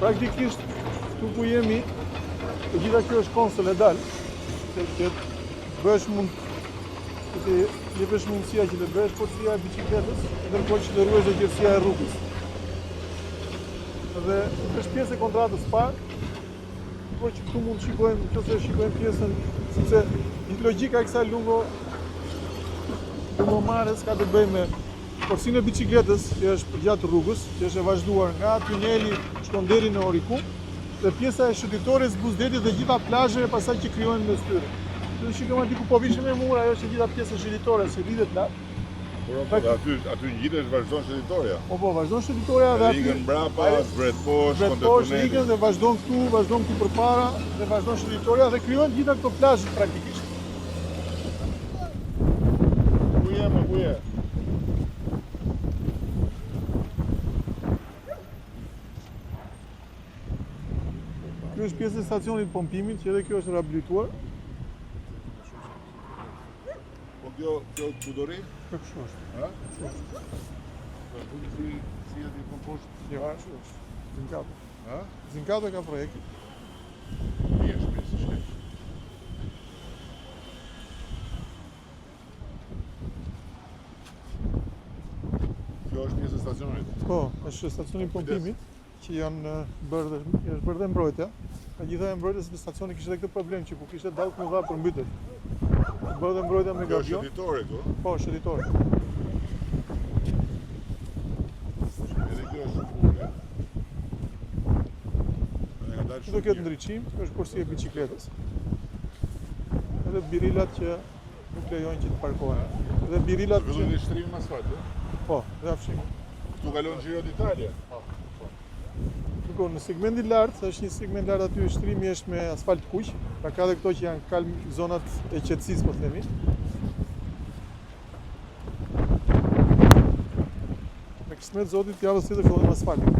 Praktikisht, tu ku jemi, e gjitha kjo është konsol e dalë, që bësh mund, të jepesh mundësia që të bësh portësia e bicikletës, ndërkohë që të ruesh dhe gjerësia e rrugës. Dhe është pjesë e kontratës parë, por që këtu mund të shikojmë, nëse shikojmë pjesën, sepse logjika e kësaj lungomarrës ka të bëjë me porsinë e bicikletës që është përgjatë rrugës, që është e vazhduar nga tuneli shkon deri në Orikum, dhe pjesa e shëtitores Buzdetit dhe gjitha plazhet e pasaj që krijohen mes tyre. Dhe shikojmë aty ku po vishëm me mur, ajo është gjitha pjesë shëtitore që lidhet lart. Por aty ngjitet vazhdon shëtitoria. Po, vazhdon shëtitoria dhe aty ikën mbrapa, zbret poshtë, poshtë ikën dhe vazhdon këtu përpara dhe vazhdon shëtitoria dhe krijohen gjitha këto plazhe praktikisht. Ku je? Kjo është pjesë e stacionit pompimit, që edhe kjo është rehabilituar. Po kjo Kudori? Kjo kështu është. Ha? Kështu është. Si aty kompost? Jo, kështu është. Zinkato. Ha? Zinkato ka projekti. Pjesë shkëtë. Kjo është pjesë e stacionit? Po, është stacioni pompimit, që janë bërë dhe mbrojtja. Megjithatë mbrojtja se stacioni kishte këtë problem që ku kishte dallë të mëdha për mbytet. Bërë dhe mbrojtja me gabion. Kjo është shëtitore këtu? Po, shëtitore. Edhe kjo është shëtitore. Këto kjo të ndryqim, kjo është porsia e bicikletës. Edhe birilat që nuk lejojnë që të parkohen. Edhe birilat që... Këtu shtrimi më asfalt, Po, dhe afshim. Këtu kalon Giro d'Italia? Në segmentin lartë, është një segment lartë aty shtrimi është me asfalt kuq, pra ka dhe këto që janë kalm zonat e qetësisë, po themi. Me kismet zotit javës tjetër fillojmë asfaltin.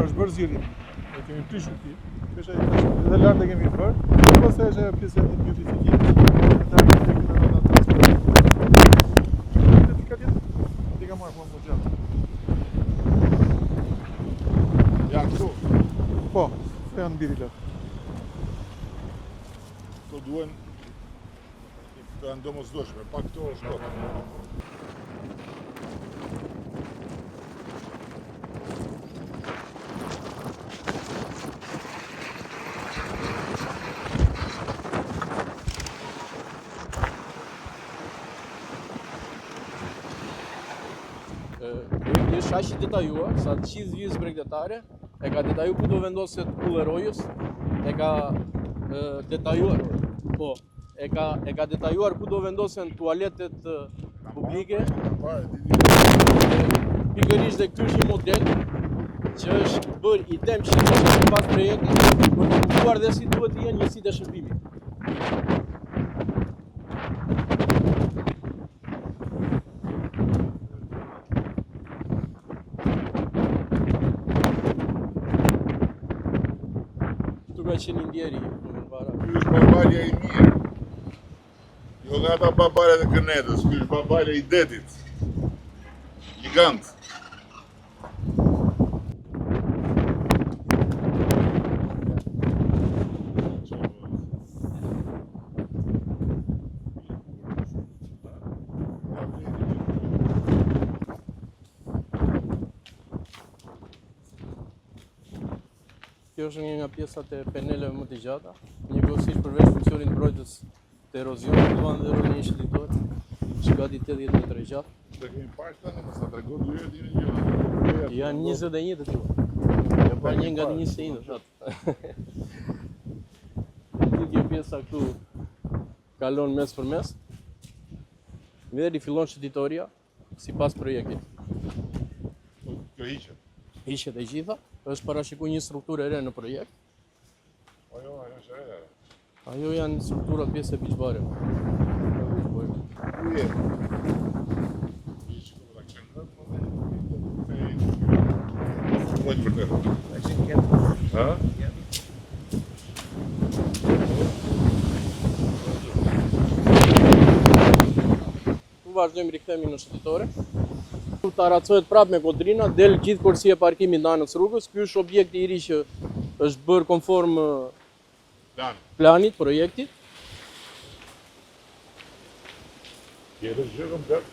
është bërë zgjidhje. Ne kemi prishur ti. Kjo është edhe lart e kemi bërë. Pastaj është ajo pjesa e beautifikimit. Ja, këtu. Po, janë birilat. Këto duhen të janë domosdoshme, pak këto është kot. Është aq i detajuar sa të gjithë vizë bregdetare, e ka detajuar ku do vendoset kullerojës, e ka detajuar, po, e ka detajuar ku do vendosen tualetet publike. Pikërisht dhe këtu është një model që është bërë idem që pas projektit për të kuptuar dhe si duhet të jenë njësitë e shërbimit. Ka qenë ndjeri në para. Ky është babalja i mirë. Jo nga ata babalja e Kërnetës, ky është babalja i detit. Gigant. Kjo është një nga pjesat e peneleve më të gjata, njëkohësisht përveç funksionit mbrojtës të erosionit, duan dhe rol një shëtitor, që gati 80 metra gjatë. Dhe kemi parë tani, mos ta tregon dyert dini gjë. Janë 21 të tua. Jo pa një nga 21 thatë. Kjo pjesa këtu kalon mes për mes. Deri fillon shëtitoria sipas projektit. Kjo hiqet. Hiqet e gjitha. Është parashikuar një strukturë e re në projekt. Ajo është e re. Ajo janë strukturat pjesë e biçbare. Ku je? Mojtë për të. Ha? vazhdojmë rikthehemi në shëtitore. Taracohet prapë me kodrina, del gjithë korsia e parkimit në anës rrugës. Ky është objekti i ri që është bërë konform planit, projektit. Tjetër gjë komplet.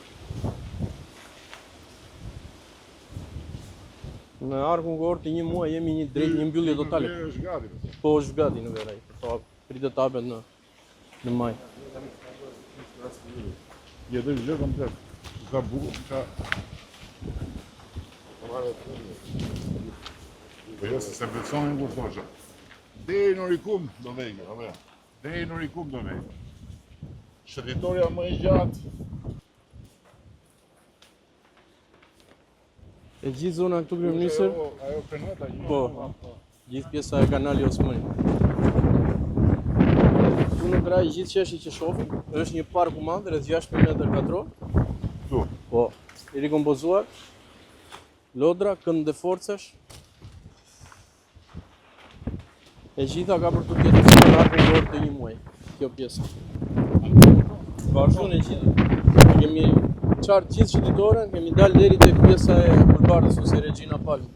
Në arkun kohor të 1 muaj jemi drejt një mbyllje totale. Është gati. Po është gati në veraj. Po pritet të hapet në maj. Tjetër gjë komplet. Ka bukur, ka... Po jo se besonin kur thosha. Deri në Rikum do vejke, apo jo? Deri në Rikum do vejke. Shëtitoria më e gjatë. E gjithë zona këtu kryeministër, Ajo peneta një. po, gjithë pjesa e kanali Osmani. Këtu në kraj gjithë qeshi që shohim, është një park u madh, rreth 16 metër katror. Tu. Po, i rikompozuar, lodra, kënd dhe forcesh. E gjitha ka për të tjetër si në arkun kohor të 1 muaj, kjo pjesë. Vazhdon e gjithë. Kemi qartë gjithë shëtitoren, kemi dalë deri tek pjesa e bulevardit ose Regina Palme.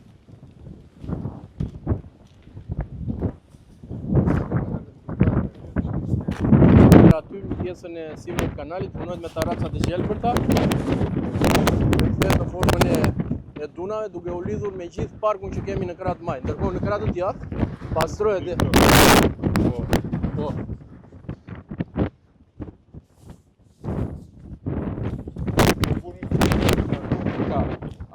Aty në pjesën e simit të kanalit punohet me taracat e gjelbërta, në formën e dunave, duke u lidhur me gjithë parkun që kemi në krah të majt. Ndërkohë në krah të djathtë pastrohet po.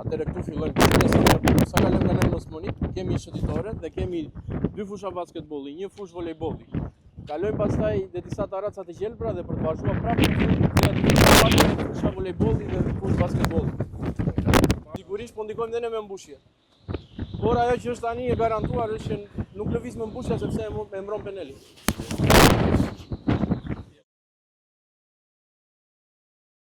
Atëherë këtu fillojmë pjesën sa kalojmë kanalin Osmani, kemi shëtitore dhe kemi 2 fusha basketbolli, 1 fushë volejbolli. Kalojmë pastaj dhe disa taraca të gjelbra dhe për të vazhduar prapë në fusha volejbolli dhe fushë basketbolli. Sigurisht po ndikojmë dhe ne me mbushje. Por ajo që është tani e garantuar është që nuk lëviz me mbushja sepse e mbron penelin.